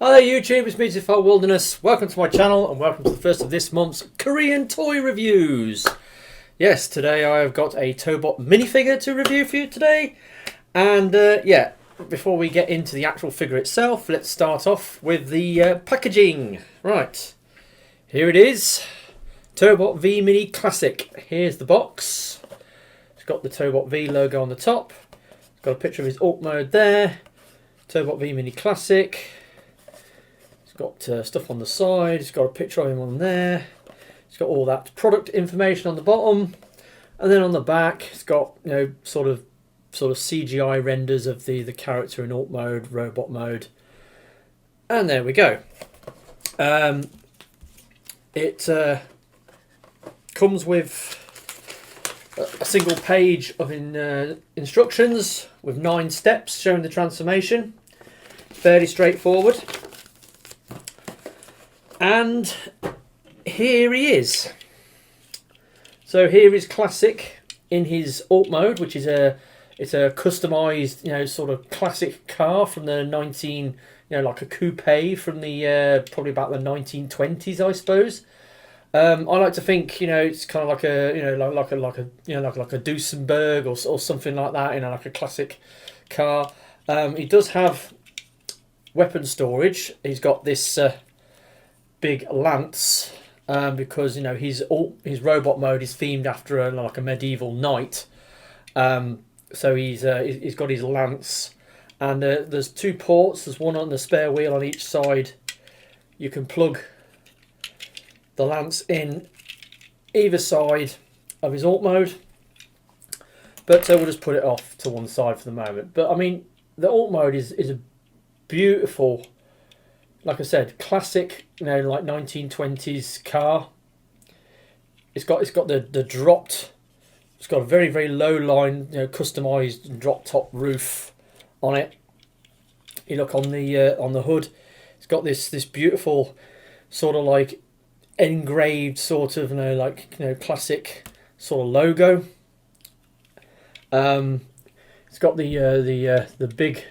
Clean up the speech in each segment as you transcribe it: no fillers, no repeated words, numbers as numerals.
Hi there YouTube, it's me, Tobot Wilderness. Welcome to my channel and welcome to the first of this month's Korean toy reviews. Yes, today I have got a Tobot minifigure to review for you today. And yeah, before we get into the actual figure itself, let's start off with the packaging. Right, here it is. Tobot V Mini Classic. Here's the box. It's got the Tobot V logo on the top. It's got a picture of his alt mode there. Tobot V Mini Classic. It's got stuff on the side. It's got a picture of him on there. It's got all that product information on the bottom, and then on the back, it's got sort of CGI renders of the character in alt mode, robot mode, and there we go. It comes with a single page of instructions with 9 steps showing the transformation. Fairly straightforward. And here he is. So here is Classic in his alt mode, which is it's a customized, sort of classic car from the like a coupe from the probably about the 1920s, I suppose. I like to think, it's kind of like a, like a Duesenberg or something like that, like a classic car. He does have weapon storage. He's got this big lance because his robot mode is themed after like a medieval knight. So he's got his lance, and there's 2 ports. There's one on the spare wheel on each side. You can plug the lance in either side of his alt mode, but we'll just put it off to one side for the moment. But I mean, the alt mode is a beautiful, like I said, classic, like 1920s car. It's got the dropped. It's got a very, very low line, customized drop top roof on it. You look on the hood. It's got this beautiful sort of like engraved sort of classic sort of logo. It's got the big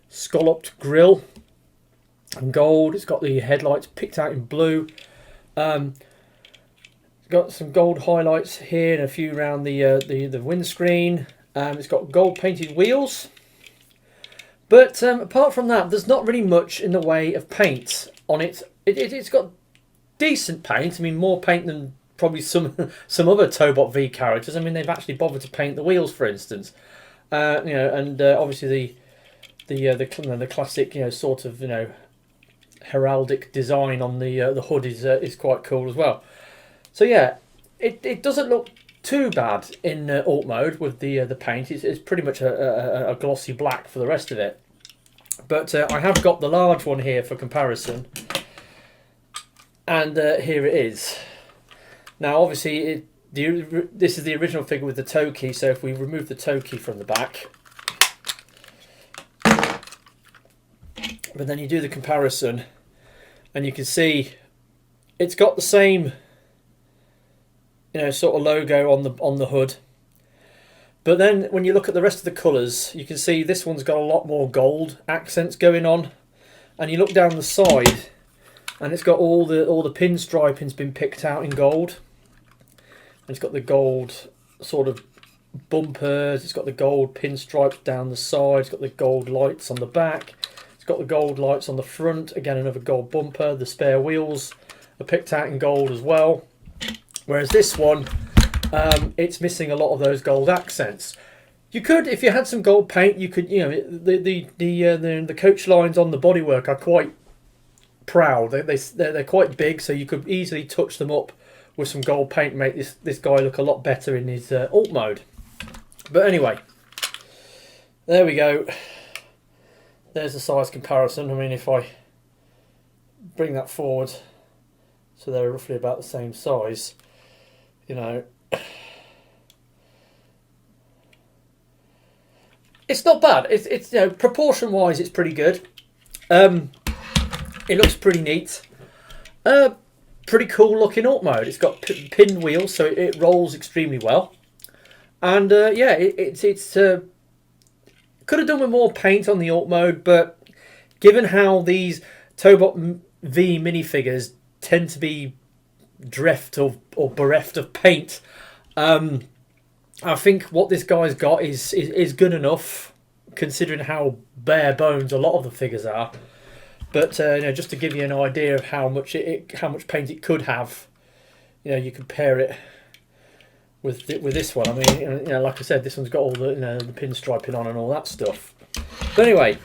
scalloped grille in gold. It's got the headlights picked out in blue. It's got some gold highlights here and a few around the windscreen. It's got gold painted wheels. But apart from that, there's not really much in the way of paint on it. It's got decent paint. I mean, more paint than probably some other Tobot V characters. I mean, they've actually bothered to paint the wheels, for instance. And obviously the classic sort of heraldic design on the hood is quite cool as well. So yeah, it doesn't look too bad in alt mode with the paint. It's pretty much a glossy black for the rest of it. But I have got the large one here for comparison, and here it is. Now obviously this is the original figure with the toe key, so if we remove the toe key from the back, but then you do the comparison, and you can see it's got the same sort of logo on the hood. But then when you look at the rest of the colours, you can see this one's got a lot more gold accents going on. And you look down the side, and it's got all the pinstriping's been picked out in gold. And it's got the gold sort of bumpers. It's got the gold pinstripes down the side. It's got the gold lights on the back. It's got the gold lights on the front. Again, another gold bumper. The spare wheels are picked out in gold as well. Whereas this one, it's missing a lot of those gold accents. You could, if you had some gold paint, you could, the coach lines on the bodywork are quite proud. They're quite big, so you could easily touch them up with some gold paint and make this guy look a lot better in his alt mode. But anyway, there we go. There's the size comparison. I mean, if I bring that forward, so they're roughly about the same size. It's not bad. It's proportion wise, it's pretty good. It looks pretty neat. Pretty cool looking alt mode. It's got pin wheels, so it rolls extremely well. And yeah, it's could have done with more paint on the alt mode, but given how these Tobot V Mini figures tend to be dreft or bereft of paint. I think what this guy's got is good enough, considering how bare bones a lot of the figures are. But you know, just to give you an idea of how much paint it could have, you know, you compare it with this one. I mean, you know, like I said, this one's got all the, you know, the pinstriping on and all that stuff. But anyway,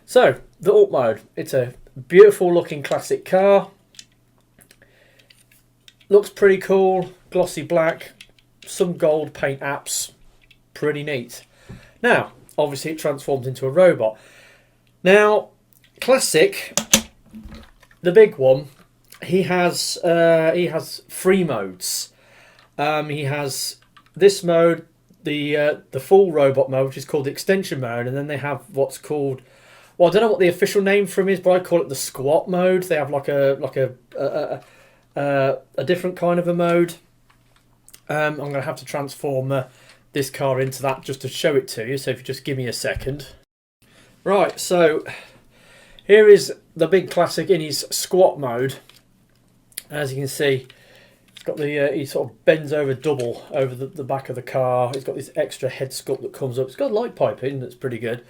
so the Alt mode. It's a beautiful looking classic car. Looks pretty cool, glossy black, some gold paint apps, pretty neat. Now, obviously, it transforms into a robot. Now, classic, the big one, he has 3 modes. He has this mode, the full robot mode, which is called the extension mode, and then they have what's called, well, I don't know what the official name for him is, but I call it the squat mode. They have like a different kind of a mode. I'm going to have to transform this car into that just to show it to you. So if you just give me a second. Right, so here is the big classic in his squat mode. As you can see, it's got the he sort of bends over double over the back of the car. He's got this extra head sculpt that comes up. It's got light piping that's pretty good.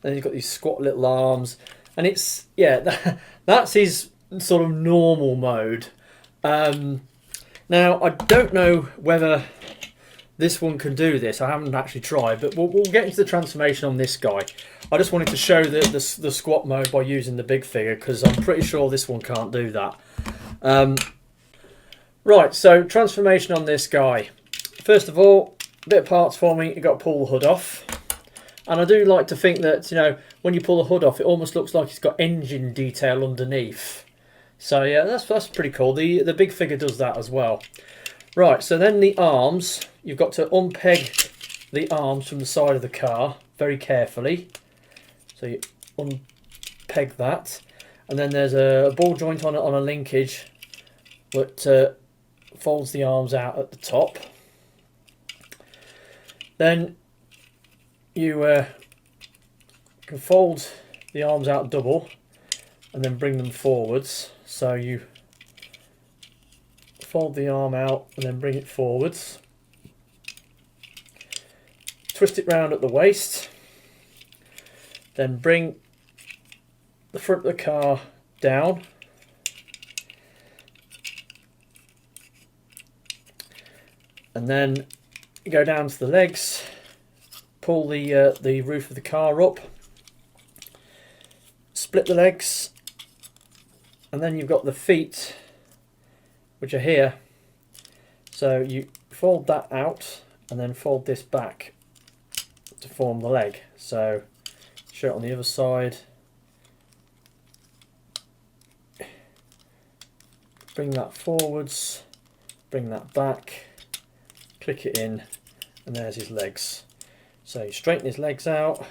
Then he's got these squat little arms, and it's, yeah, that's his sort of normal mode. Now, I don't know whether this one can do this. I haven't actually tried, but we'll get into the transformation on this guy. I just wanted to show the squat mode by using the big figure, because I'm pretty sure this one can't do that. Right, so transformation on this guy. First of all, a bit of parts for me. You've got to pull the hood off. And I do like to think that, you know, when you pull the hood off, it almost looks like it's got engine detail underneath. So yeah, that's pretty cool. The big figure does that as well. Right, so then the arms, you've got to unpeg the arms from the side of the car very carefully. So you unpeg that, and then there's a ball joint on a linkage that folds the arms out at the top. Then you can fold the arms out double and then bring them forwards. So you fold the arm out and then bring it forwards. Twist it round at the waist. Then bring the front of the car down. And then you go down to the legs. Pull the roof of the car up. Split the legs. And then you've got the feet, which are here. So you fold that out and then fold this back to form the leg. So show it on the other side. Bring that forwards, bring that back, click it in, and there's his legs. So you straighten his legs out.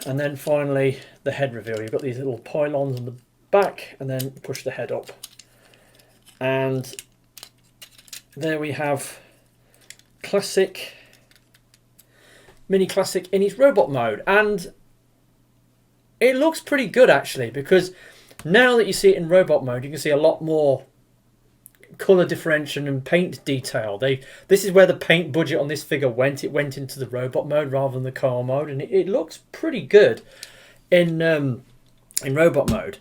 And then finally the head reveal. You've got these little pylons on the back, and then push the head up. And there we have classic, mini classic in its robot mode. And it looks pretty good actually, because now that you see it in robot mode, you can see a lot more colour differentiation and paint detail. This is where the paint budget on this figure went. It went into the robot mode rather than the car mode, and it looks pretty good in robot mode.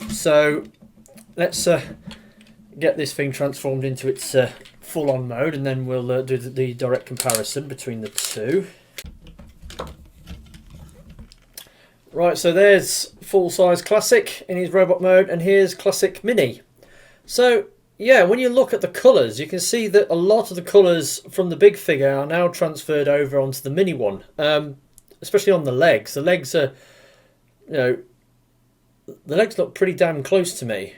So let's get this thing transformed into its full-on mode, and then we'll do the direct comparison between the two. Right, so there's full-size classic in his robot mode, and here's classic mini. So yeah, when you look at the colours, you can see that a lot of the colours from the big figure are now transferred over onto the mini one, especially on the legs. The legs are, you know, the legs look pretty damn close to me.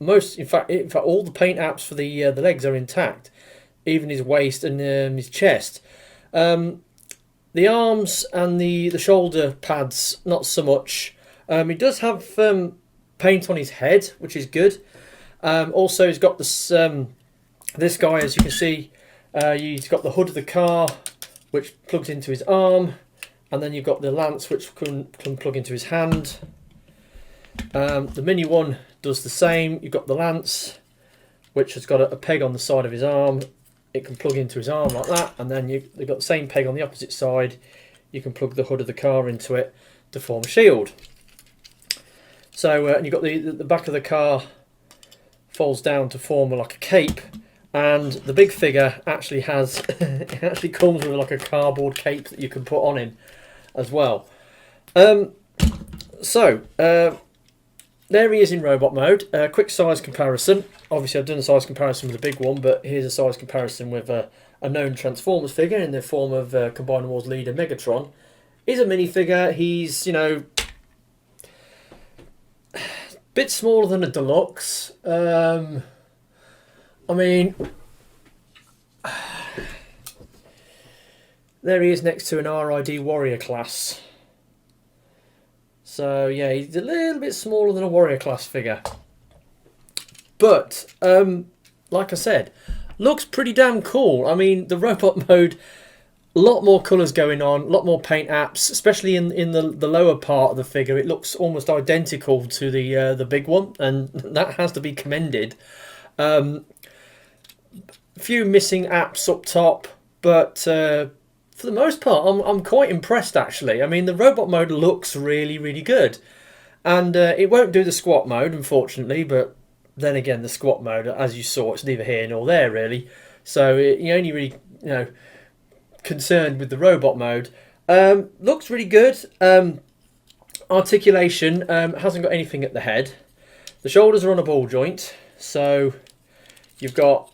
In fact, all the paint apps for the legs are intact, even his waist and his chest. The arms and the shoulder pads, not so much. He does have paint on his head, which is good. Also, he's got this this guy, as you can see, he's got the hood of the car which plugs into his arm, and then you've got the lance, which can plug into his hand. The mini one does the same. You've got the lance, which has got a peg on the side of his arm. It can plug into his arm like that, and then they've got the same peg on the opposite side. You can plug the hood of the car into it to form a shield. So, and you've got the back of the car folds down to form like a cape, and the big figure actually has it actually comes with like a cardboard cape that you can put on him as well. There he is in robot mode. Quick size comparison. Obviously I've done a size comparison with a big one, but here's a size comparison with a known Transformers figure in the form of Combiner Wars leader Megatron. He's a minifigure. He's, you know, a bit smaller than a deluxe. I mean, there he is next to an RID Warrior class. So yeah, he's a little bit smaller than a Warrior class figure. But, like I said, looks pretty damn cool. I mean, the robot mode, a lot more colours going on, a lot more paint apps, especially in the lower part of the figure. It looks almost identical to the big one, and that has to be commended. A few missing apps up top, but for the most part, I'm quite impressed actually. I mean, the robot mode looks really, really good, and it won't do the squat mode, unfortunately. But then again, the squat mode, as you saw, it's neither here nor there really. So you only really, you know, concerned with the robot mode. Looks really good. Articulation, hasn't got anything at the head. The shoulders are on a ball joint, so you've got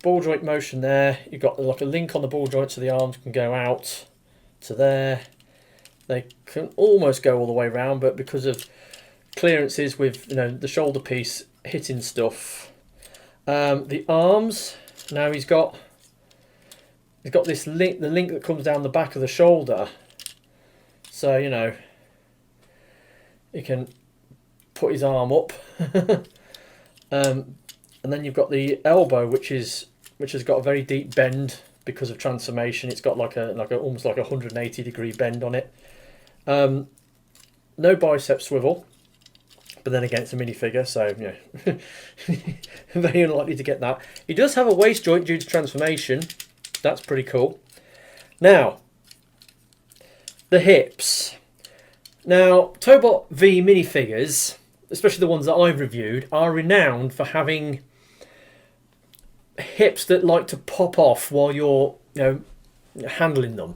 ball joint motion there. You've got like a link on the ball joint so the arms can go out to there. They can almost go all the way around, but because of clearances with, you know, the shoulder piece hitting stuff, the arms, now he's got this link, the link that comes down the back of the shoulder, so you know he can put his arm up. And then you've got the elbow, which has got a very deep bend because of transformation. It's got like a almost like a 180-degree bend on it. No bicep swivel, but then again it's a minifigure, so you know, very unlikely to get that. He does have a waist joint due to transformation. That's pretty cool. Now, the hips. Now, Tobot V minifigures, especially the ones that I've reviewed, are renowned for having hips that like to pop off while you're, you know, handling them.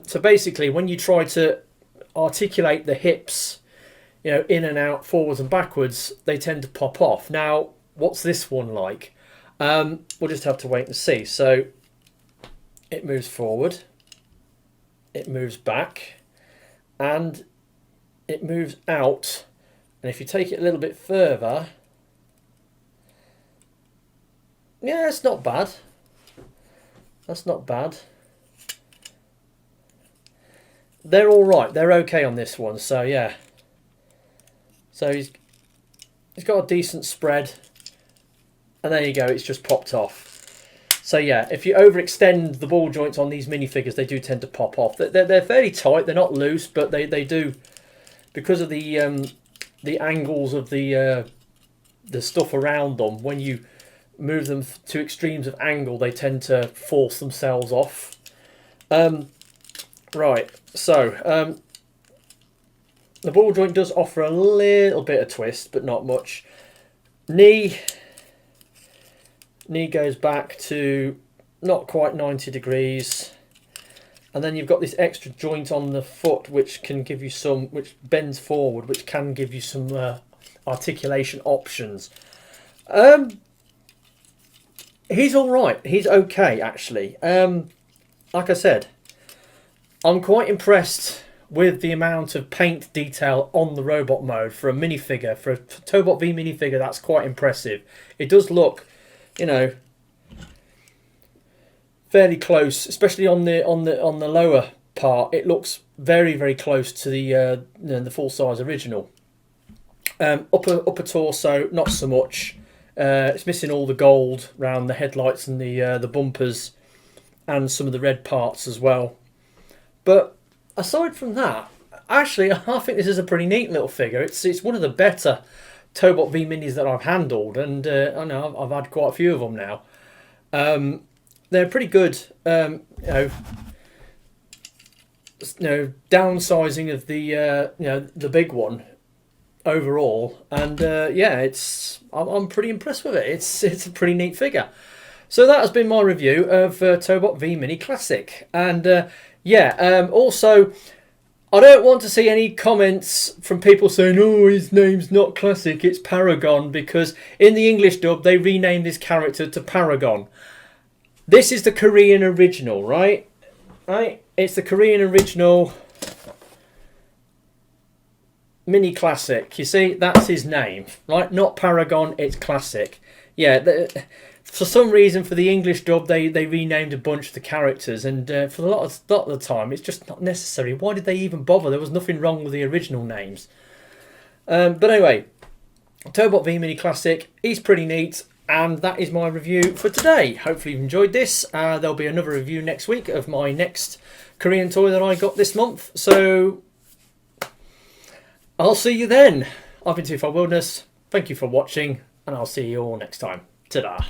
So basically, when you try to articulate the hips, you know, in and out, forwards and backwards, they tend to pop off. Now, what's this one like? We'll just have to wait and see. So it moves forward, it moves back, and it moves out. And if you take it a little bit further, yeah, it's not bad. That's not bad. They're all right. They're okay on this one. So yeah. So he's got a decent spread, and there you go. It's just popped off. So yeah, if you overextend the ball joints on these minifigures, they do tend to pop off. They're fairly tight. They're not loose, but they do, because of the angles of the stuff around them. When you move them to extremes of angle, they tend to force themselves off. Right, so the ball joint does offer a little bit of twist, but not much. Knee goes back to not quite 90 degrees, and then you've got this extra joint on the foot which can give you some, which bends forward, which can give you some articulation options. He's all right. He's okay actually. Like I said, I'm quite impressed with the amount of paint detail on the robot mode for a minifigure. For a Tobot V minifigure, that's quite impressive. It does look, you know, fairly close, especially on the lower part. It looks very, very close to the you know, the full size original. Upper torso, not so much. It's missing all the gold around the headlights and the bumpers. and some of the red parts as well. But aside from that, actually, I think this is a pretty neat little figure. It's one of the better Tobot V Minis that I've handled, and I know I've had quite a few of them now. They're pretty good, downsizing of the big one overall, and yeah, I'm pretty impressed with it. It's a pretty neat figure. So that has been my review of Tobot V Mini Classic, and also, I don't want to see any comments from people saying, oh, his name's not Classic, it's Paragon, because in the English dub they renamed this character to Paragon. This is the Korean original, right? It's the Korean original Mini Classic. You see, that's his name, right? Not Paragon, it's Classic. Yeah, for some reason, for the English dub, they renamed a bunch of the characters, and for a lot of the time, it's just not necessary. Why did they even bother? There was nothing wrong with the original names. But anyway, Tobot V Mini Classic, he's pretty neat, and that is my review for today. Hopefully you've enjoyed this. There'll be another review next week of my next Korean toy that I got this month, so I'll see you then. I've been Tobot Wilderness. Thank you for watching, and I'll see you all next time. Ta-da.